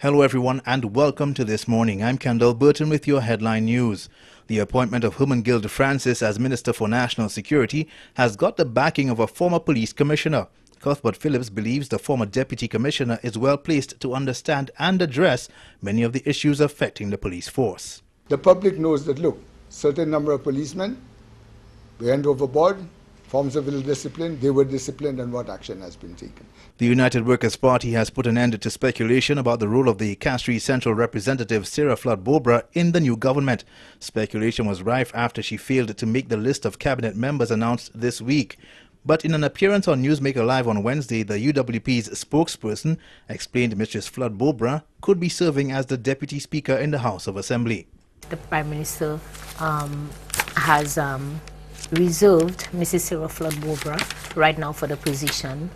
Hello everyone and welcome to This Morning. I'm Kendall Burton with your headline news. The appointment of Hermangild Francis as Minister for National Security has got the backing of a former police commissioner. Cuthbert Phillips believes the former deputy commissioner is well placed to understand and address many of the issues affecting the police force. The public knows that, look, certain number of policemen went overboard, forms of ill discipline, they were disciplined, and what action has been taken. The United Workers' Party has put an end to speculation about the role of the Castries Central representative Sarah Flood-Bobra in the new government. Speculation was rife after she failed to make the list of cabinet members announced this week. But in an appearance on Newsmaker Live on Wednesday, the UWP's spokesperson explained Mistress Flood-Bobra could be serving as the Deputy Speaker in the House of Assembly. The Prime Minister has reserved Mrs. Sarah Flood-Bobra right now for the position.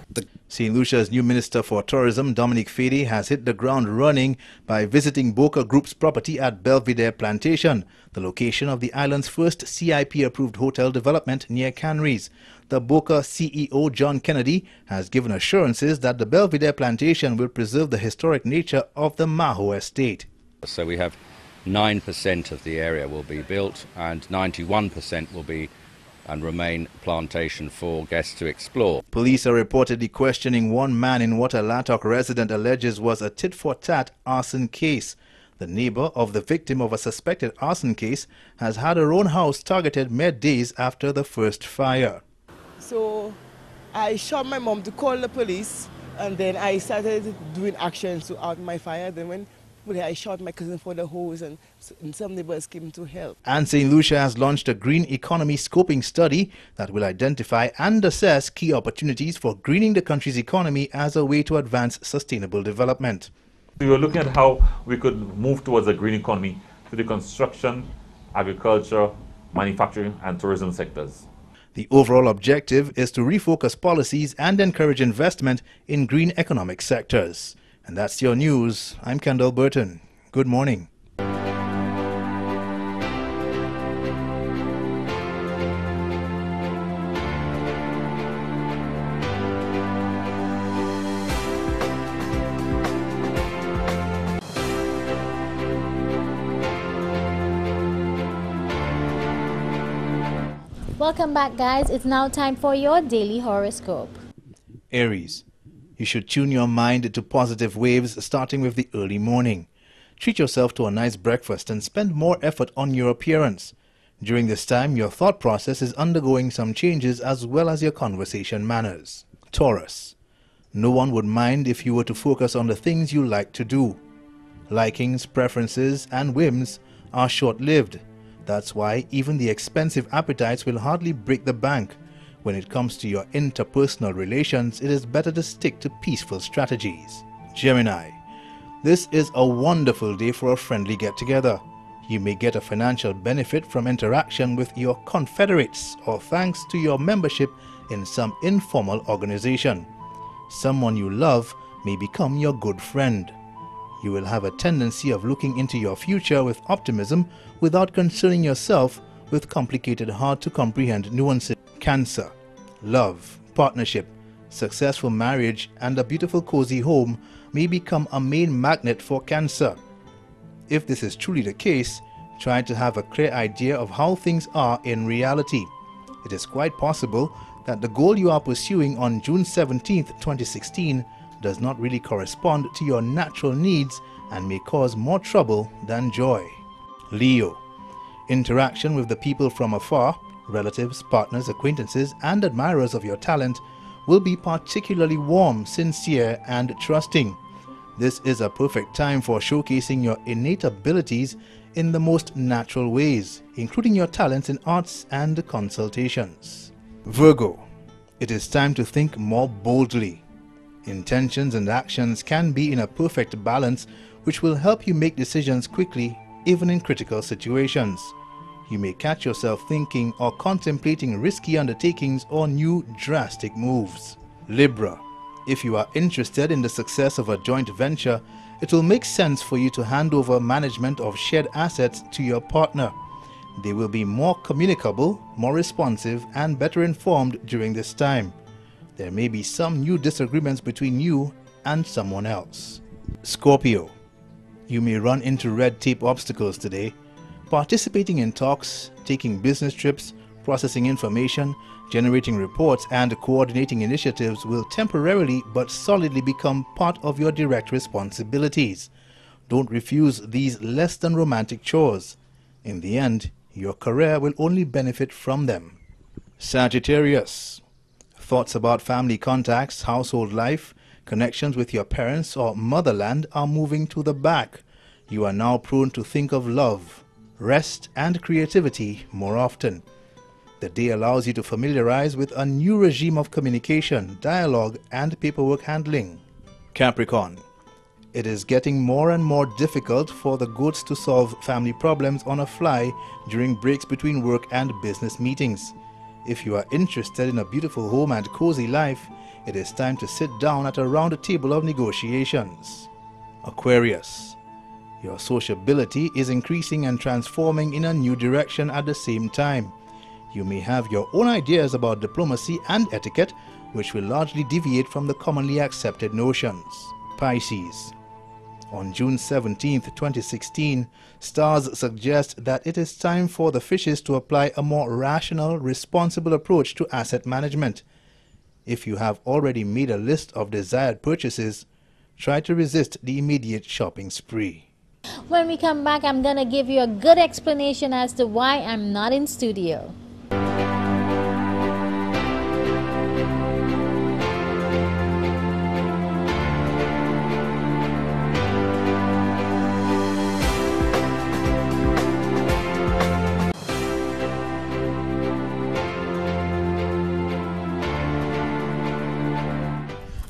St. Lucia's new Minister for Tourism, Dominic Fady, has hit the ground running by visiting Boca Group's property at Belvedere Plantation, the location of the island's first CIP-approved hotel development near Canaries. The Boca CEO, John Kennedy, has given assurances that the Belvedere Plantation will preserve the historic nature of the Maho estate. So we have 9% of the area will be built and 91% will be and remain plantation for guests to explore. Police are reportedly questioning one man in what a Latok resident alleges was a tit-for-tat arson case. The neighbor of the victim of a suspected arson case has had her own house targeted mere days after the first fire. So I shot my mom to call the police, and then I started doing actions to out my fire. Then when I shot my cousin for the hose, and some neighbors came to help. And St. Lucia has launched a green economy scoping study that will identify and assess key opportunities for greening the country's economy as a way to advance sustainable development. We were looking at how we could move towards a green economy through the construction, agriculture, manufacturing and tourism sectors. The overall objective is to refocus policies and encourage investment in green economic sectors. And that's your news. I'm Kendall Burton. Good morning. Welcome back, guys. It's now time for your daily horoscope. Aries. You should tune your mind to positive waves starting with the early morning. Treat yourself to a nice breakfast and spend more effort on your appearance. During this time, your thought process is undergoing some changes as well as your conversation manners. Taurus. No one would mind if you were to focus on the things you like to do. Likings, preferences, and whims are short-lived. That's why even the expensive appetites will hardly break the bank. When it comes to your interpersonal relations, it is better to stick to peaceful strategies. Gemini. This is a wonderful day for a friendly get-together. You may get a financial benefit from interaction with your confederates or thanks to your membership in some informal organization. Someone you love may become your good friend. You will have a tendency of looking into your future with optimism without concerning yourself with complicated, hard-to-comprehend nuances. Cancer. Love, partnership, successful marriage and a beautiful cozy home may become a main magnet for Cancer. If this is truly the case, try to have a clear idea of how things are in reality. It is quite possible that the goal you are pursuing on June 17, 2016 does not really correspond to your natural needs and may cause more trouble than joy. Leo. Interaction with the people from afar, relatives, partners, acquaintances, and admirers of your talent will be particularly warm, sincere, and trusting. This is a perfect time for showcasing your innate abilities in the most natural ways, including your talents in arts and consultations. Virgo. It is time to think more boldly. Intentions and actions can be in a perfect balance, which will help you make decisions quickly, even in critical situations. You may catch yourself thinking or contemplating risky undertakings or new drastic moves. Libra. If you are interested in the success of a joint venture, it will make sense for you to hand over management of shared assets to your partner. They will be more communicable, more responsive, and better informed during this time. There may be some new disagreements between you and someone else. Scorpio. You may run into red tape obstacles today. Participating in talks, taking business trips, processing information, generating reports, and coordinating initiatives will temporarily but solidly become part of your direct responsibilities. Don't refuse these less than romantic chores. In the end, your career will only benefit from them. Sagittarius. Thoughts about family contacts, household life, connections with your parents or motherland are moving to the back. You are now prone to think of love, rest, and creativity more often. The day allows you to familiarize with a new regime of communication, dialogue, and paperwork handling. Capricorn. It is getting more and more difficult for the goats to solve family problems on a fly during breaks between work and business meetings. If you are interested in a beautiful home and cozy life, it is time to sit down at a round table of negotiations. Aquarius. Your sociability is increasing and transforming in a new direction at the same time. You may have your own ideas about diplomacy and etiquette, which will largely deviate from the commonly accepted notions. Pisces. On June 17, 2016, stars suggest that it is time for the fishes to apply a more rational, responsible approach to asset management. If you have already made a list of desired purchases, try to resist the immediate shopping spree. When we come back, I'm going to give you a good explanation as to why I'm not in studio.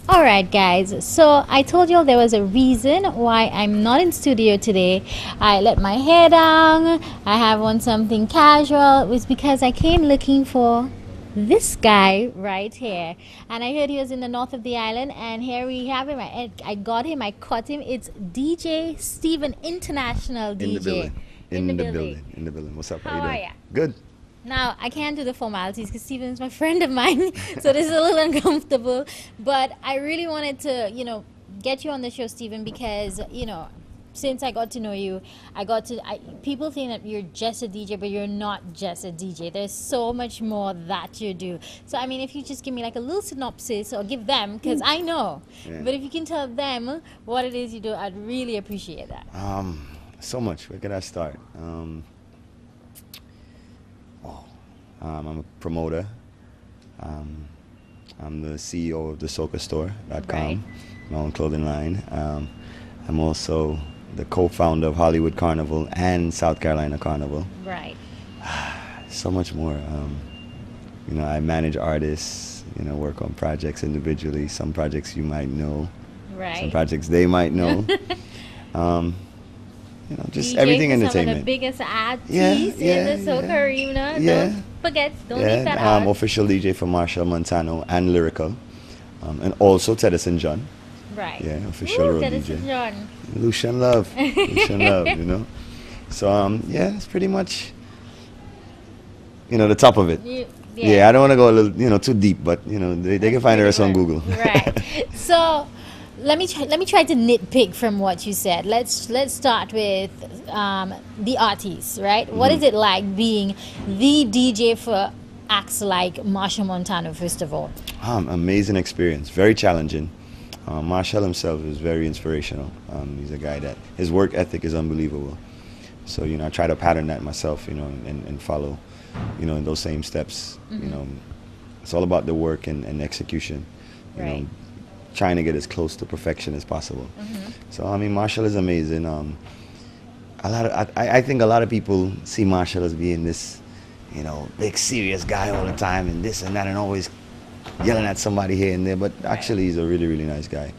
Alright guys, so I told you all there was a reason why I'm not in studio today. I let my hair down, I have on something casual. It was because I came looking for this guy right here, and I heard he was in the north of the island, and here we have him. I got him, I caught him. It's DJ Steven, international DJ. In the building. What's up? How are you? Good. Now, I can't do the formalities because Steven's my friend of mine, so this is a little uncomfortable. But I really wanted to, get you on the show, Steven, because, since I got to know you, people think that you're just a DJ, but you're not just a DJ. There's so much more that you do. So, I mean, if you just give me like a little synopsis, or give them, because I know, but if you can tell them what it is you do, I'd really appreciate that. So much. Where can I start? I'm a promoter. I'm the CEO of the SocaStore.com, my own clothing line. I'm also the co-founder of Hollywood Carnival and South Carolina Carnival. Right. So much more. I manage artists, work on projects individually. Some projects you might know. Right. Some projects they might know. Just DJ everything for entertainment. Some of the biggest artists in the Soca arena. Don't leave that out. Official DJ for Marshall Montano and Lyrical, and also Teddyson John. Right. Yeah, official road Teddyson DJ. John. Lucian Love. So it's pretty much the top of it. I don't want to go a little too deep, but they can find us on Google. Right. So let me try to nitpick from what you said. Let's start with the artists, right? What is it like being the DJ for acts like Marshall Montano, first of all? Amazing experience, very challenging. Marshall himself is very inspirational. He's a guy that his work ethic is unbelievable. So I try to pattern that myself, and follow, in those same steps. It's all about the work and execution. Trying to get as close to perfection as possible. So Marshall is amazing. I think a lot of people see Marshall as being this, big serious guy all the time and this and that and always yelling at somebody here and there. But actually, he's a really, really nice guy.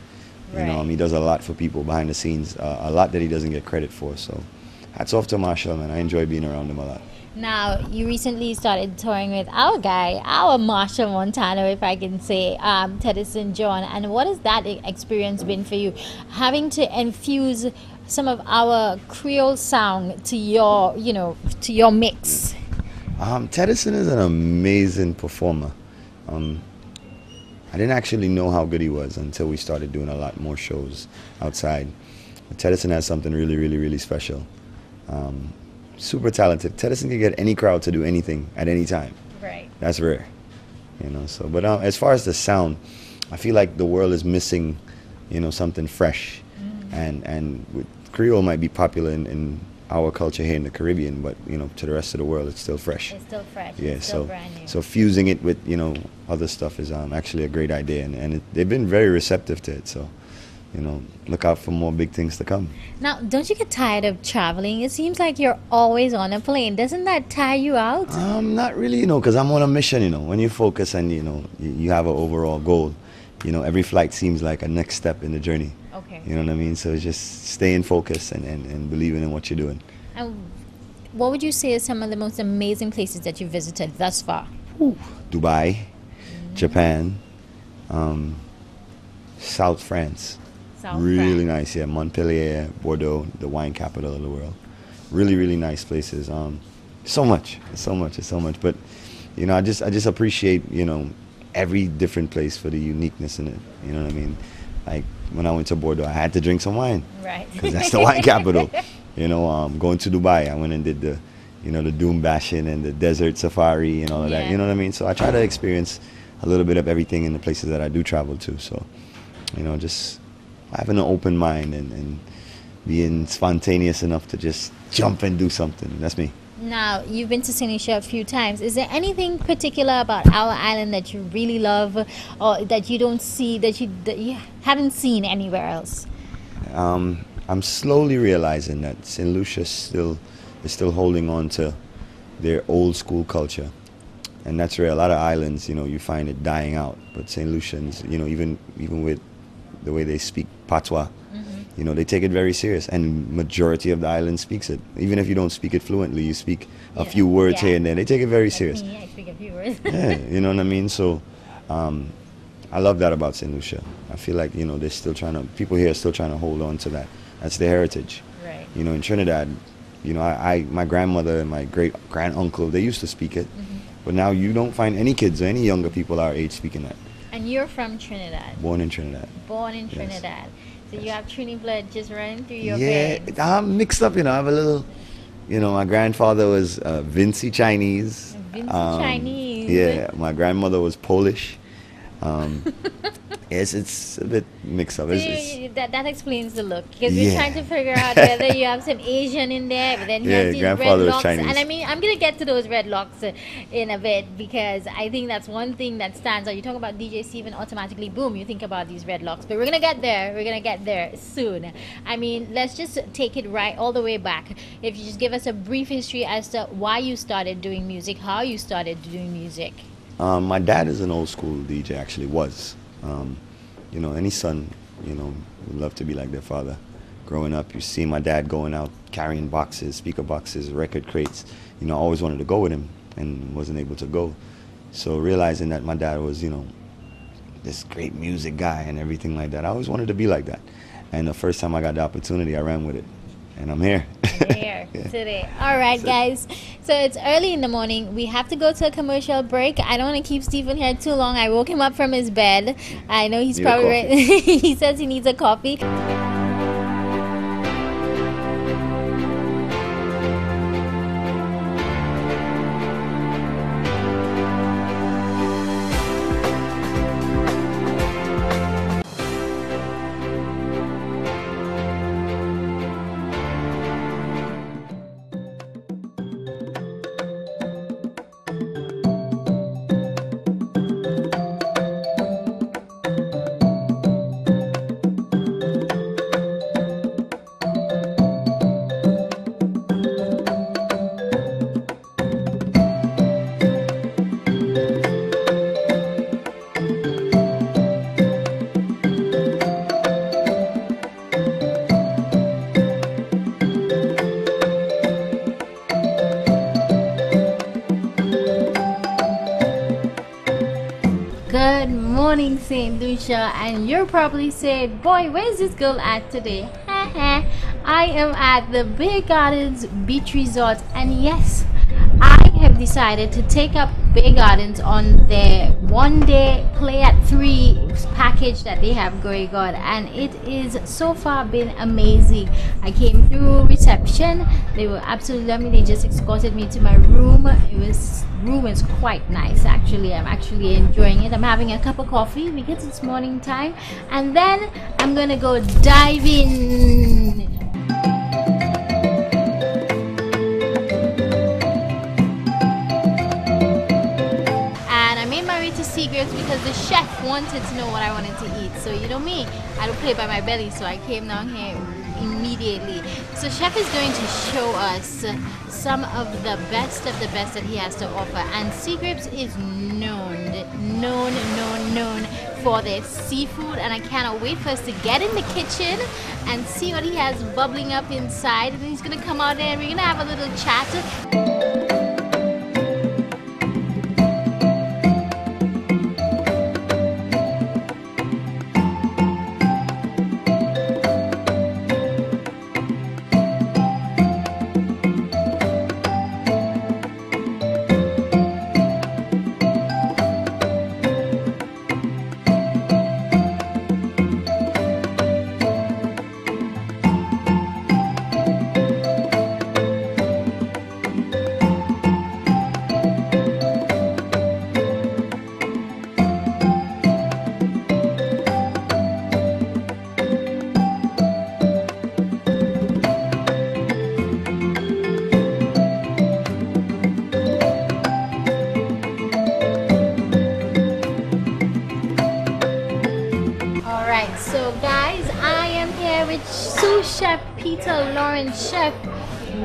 He does a lot for people behind the scenes, a lot that he doesn't get credit for. So hats off to Marshall, man. I enjoy being around him a lot. Now, you recently started touring with our guy, our Marshall Montano, if I can say, Teddyson John. And what has that experience been for you? Having to infuse some of our Creole sound to your, to your mix. Teddyson is an amazing performer. I didn't actually know how good he was until we started doing a lot more shows outside. But Teddyson has something really, really, really special. Super talented. Teddyson can get any crowd to do anything at any time. Right. That's rare, you know. So, but as far as the sound, I feel like the world is missing, you know, something fresh, and with Creole might be popular in our culture here in the Caribbean, but you know, to the rest of the world, it's still fresh. It's still fresh. Yeah, it's still brand new. so fusing it with, you know, other stuff is actually a great idea, and they've been very receptive to it. So, you know, look out for more big things to come. Now, don't you get tired of traveling? It seems like you're always on a plane. Doesn't that tire you out? Not really, you know, because I'm on a mission. You know, when you focus and you know you have an overall goal, you know, every flight seems like a next step in the journey. Okay. You know what I mean? So it's just staying focused and believing in what you're doing. And what would you say are some of the most amazing places that you've visited thus far? Dubai, Japan, South France. Really nice, yeah. Montpellier, Bordeaux, the wine capital of the world. Really, really nice places. So much. But you know, I just appreciate, you know, every different place for the uniqueness in it. You know what I mean? Like when I went to Bordeaux, I had to drink some wine, right? Because that's the wine capital. You know, going to Dubai, I went and did the, you know, the dune bashing and the desert safari and all of that. You know what I mean? So I try to experience a little bit of everything in the places that I do travel to. So, you know, just having an open mind and being spontaneous enough to just jump and do something. That's me. Now, you've been to St. Lucia a few times. Is there anything particular about our island that you really love, or that you don't see, that you haven't seen anywhere else? I'm slowly realizing that St. Lucia is still holding on to their old school culture. And that's where a lot of islands, you know, you find it dying out. But St. Lucians, you know, even with the way they speak patois, you know, they take it very serious, and majority of the island speaks it. Even if you don't speak it fluently, you speak a few words here and there. They take it very serious. Me, I speak a few words. Yeah, you know what I mean? So I love that about St. Lucia. I feel like, you know, they're still people here are still trying to hold on to that. That's their heritage. Right. You know, in Trinidad, you know, my grandmother and my great granduncle, they used to speak it. But now you don't find any kids or any younger people our age speaking that. And you're from Trinidad? Born in Trinidad. Born in Trinidad. So you have Trini blood just running through your veins. veins. Yeah, I'm mixed up, you know. I have a little, you know, my grandfather was Vinci Chinese. Chinese. Yeah, my grandmother was Polish. Yes, it's a bit mixed up. That explains the look, because we're trying to figure out whether you have some Asian in there, but then you have these red locks. Chinese. And I mean, I'm gonna get to those red locks in a bit, because I think that's one thing that stands out. You talk about DJ Steven, automatically boom, you think about these red locks. But we're gonna get there. We're gonna get there soon. I mean, let's just take it right all the way back. If you just give us a brief history as to why you started doing music, how you started doing music. My dad is an old school DJ, actually was. You know, any son, you know, would love to be like their father. Growing up, you see my dad going out carrying boxes, speaker boxes, record crates. You know, I always wanted to go with him and wasn't able to go. So realizing that my dad was, you know, this great music guy and everything like that, I always wanted to be like that. And the first time I got the opportunity, I ran with it. And I'm here. Here today. All right, guys. So it's early in the morning. We have to go to a commercial break. I don't want to keep Steven here too long. I woke him up from his bed. I know he's probably ready. He says he needs a coffee. Good morning, St. Lucia, and you're probably saying, boy, where's this girl at today? I am at the Bay Gardens Beach Resort, and yes, I have have decided to take up Bay Gardens on their one-day play at 3 package that they have going on, and it is so far been amazing. I came through reception, they were absolutely lovely. They just escorted me to my room. Room is quite nice actually. I'm actually enjoying it. I'm having a cup of coffee because it's morning time, and then I'm gonna go dive in. Seagrapes because the chef wanted to know what I wanted to eat. So you know me, I don't play by my belly, so I came down here immediately. So chef is going to show us some of the best that he has to offer, and Seagrapes is known for their seafood, and I cannot wait for us to get in the kitchen and see what he has bubbling up inside. And then he's gonna come out there and we're gonna have a little chat. So guys, I am here with sous chef Peter Lawrence. Chef,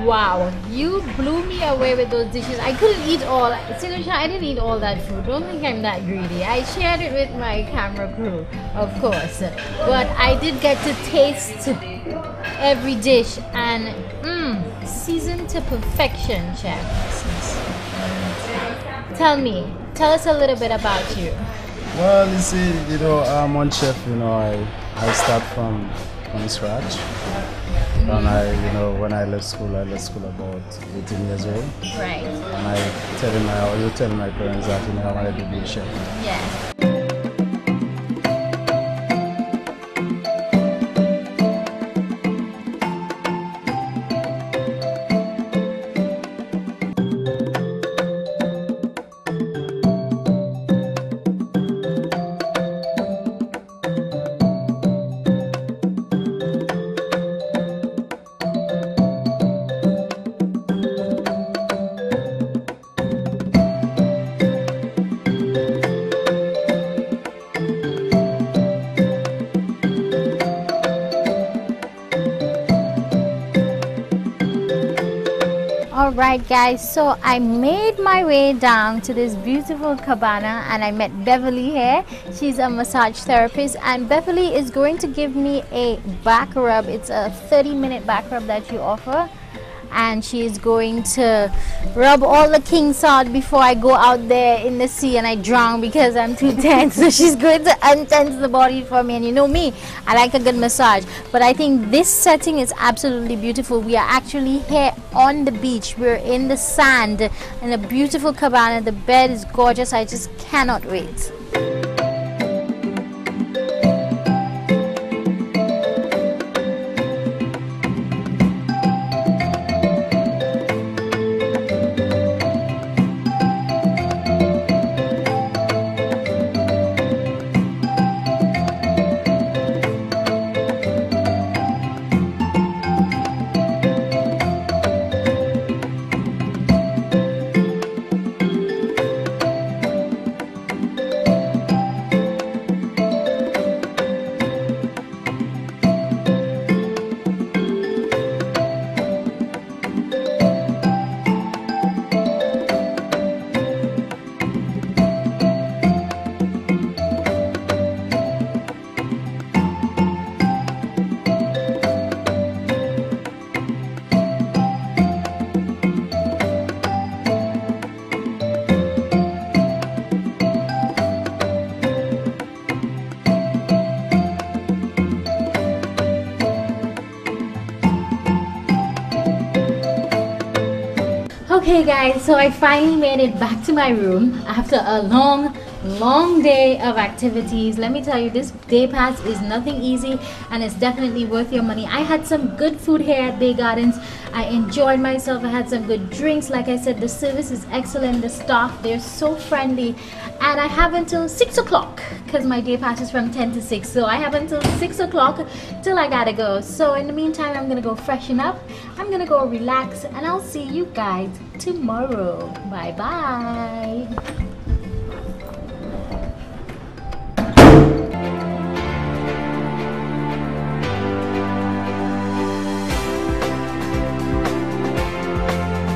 wow, you blew me away with those dishes. I couldn't eat all. Seriously, I didn't eat all that food. Don't think I'm that greedy. I shared it with my camera crew, of course, but I did get to taste every dish, and seasoned to perfection, chef. Tell us a little bit about you. Well, you see, I'm one chef. I start from scratch. And when I left school about 18 years old. Right. And I tell my parents that I wanted to be a chef. Yeah. Alright guys, so I made my way down to this beautiful cabana and I met Beverly here. She's a massage therapist, and Beverly is going to give me a back rub. It's a 30-minute back rub that you offer, and she is going to rub all the king salt before I go out there in the sea and I drown because I'm too tense. So she's going to untense the body for me, and you know me, I like a good massage. But I think this setting is absolutely beautiful. We are actually here on the beach. We're in the sand in a beautiful cabana. The bed is gorgeous. I just cannot wait. Okay guys, so I finally made it back to my room after a long day of activities. Let me tell you, this day pass is nothing easy and it's definitely worth your money. I had some good food here at Bay Gardens. I enjoyed myself. I had some good drinks. Like I said, the service is excellent. The staff, they're so friendly. And I have until 6 o'clock because my day pass is from 10 to 6. So I have until 6 o'clock till I gotta go. So in the meantime, I'm gonna go freshen up. I'm gonna go relax and I'll see you guys tomorrow. Bye bye.